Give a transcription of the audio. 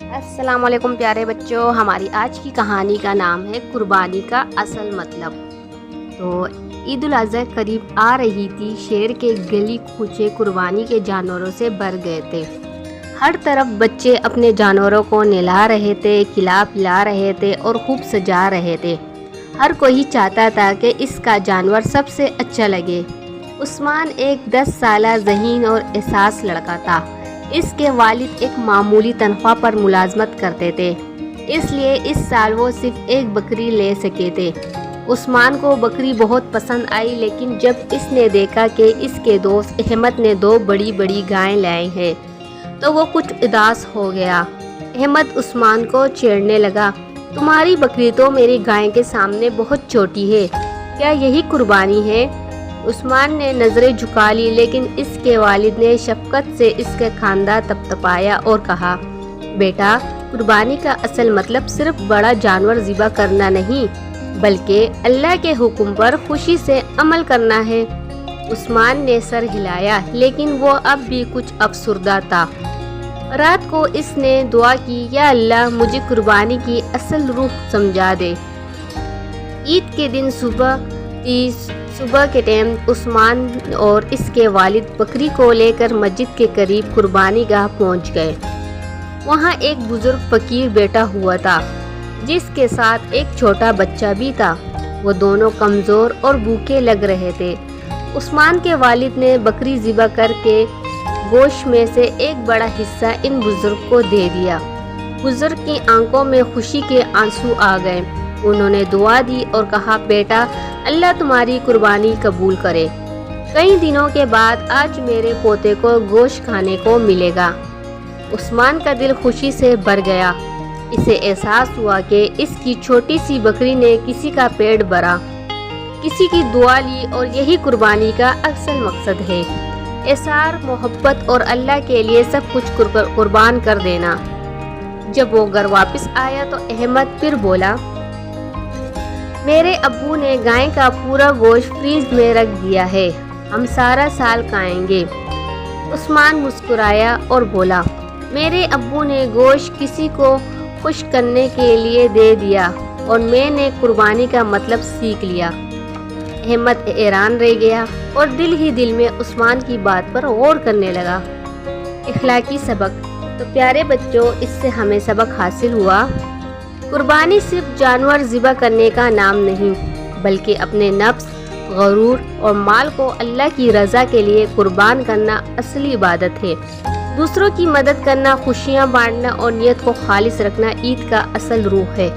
السلام علیکم پیارے بچوں، ہماری آج کی کہانی کا نام ہے قربانی کا اصل مطلب۔ تو عید الاضحیٰ قریب آ رہی تھی، شہر کے گلی کوچے قربانی کے جانوروں سے بھر گئے تھے۔ ہر طرف بچے اپنے جانوروں کو نہلا رہے تھے، کھلا پلا رہے تھے اور خوب سجا رہے تھے۔ ہر کوئی چاہتا تھا کہ اس کا جانور سب سے اچھا لگے۔ عثمان ایک 10 سالہ ذہین اور احساس لڑکا تھا۔ اس کے والد ایک معمولی تنخواہ پر ملازمت کرتے تھے، اس لیے اس سال وہ صرف ایک بکری لے سکے تھے۔ عثمان کو بکری بہت پسند آئی، لیکن جب اس نے دیکھا کہ اس کے دوست احمد نے 2 بڑی بڑی گائیں لائی ہیں تو وہ کچھ اداس ہو گیا۔ احمد عثمان کو چھیڑنے لگا، تمہاری بکری تو میری گائیں کے سامنے بہت چھوٹی ہے، کیا یہی قربانی ہے؟ عثمان نے نظریں جھکا لی، لیکن اس کے والد نے شفقت سے اس کا کھاندا تپتپایا اور کہا، بیٹا، قربانی کا اصل مطلب صرف بڑا جانور ذبح کرنا نہیں، بلکہ اللہ کے حکم پر خوشی سے عمل کرنا ہے۔ عثمان نے سر ہلایا، لیکن وہ اب بھی کچھ افسردہ تھا۔ رات کو اس نے دعا کی، یا اللہ، مجھے قربانی کی اصل روح سمجھا دے۔ عید کے دن صبح کے ٹائم عثمان اور اس کے والد بکری کو لے کر مسجد کے قریب قربانی گاہ پہنچ گئے۔ وہاں ایک بزرگ فقیر بیٹھا ہوا تھا، جس کے ساتھ ایک چھوٹا بچہ بھی تھا۔ وہ دونوں کمزور اور بھوکے لگ رہے تھے۔ عثمان کے والد نے بکری ذبح کر کے گوشت میں سے ایک بڑا حصہ ان بزرگ کو دے دیا۔ بزرگ کی آنکھوں میں خوشی کے آنسو آ گئے۔ انہوں نے دعا دی اور کہا، بیٹا، اللہ تمہاری قربانی قبول کرے۔ کئی دنوں کے بعد آج میرے پوتے کو گوشت کھانے کو ملے گا۔ عثمان کا دل خوشی سے بھر گیا۔ اسے احساس ہوا کہ اس کی چھوٹی سی بکری نے کسی کا پیٹ بھرا، کسی کی دعا لی، اور یہی قربانی کا اصل مقصد ہے۔ احسار، محبت اور اللہ کے لیے سب کچھ قربان کر دینا۔ جب وہ گھر واپس آیا تو احمد پھر بولا، میرے ابو نے گائے کا پورا گوشت فریج میں رکھ دیا ہے، ہم سارا سال کھائیں گے۔ عثمان مسکرایا اور بولا، میرے ابو نے گوشت کسی کو خوش کرنے کے لیے دے دیا اور میں نے قربانی کا مطلب سیکھ لیا۔ احمد حیران رہ گیا اور دل ہی دل میں عثمان کی بات پر غور کرنے لگا۔ اخلاقی سبق۔ تو پیارے بچوں، اس سے ہمیں سبق حاصل ہوا، قربانی صرف جانور ذبح کرنے کا نام نہیں، بلکہ اپنے نفس، غرور اور مال کو اللہ کی رضا کے لیے قربان کرنا اصلی عبادت ہے۔ دوسروں کی مدد کرنا، خوشیاں بانٹنا اور نیت کو خالص رکھنا عید کا اصل روح ہے۔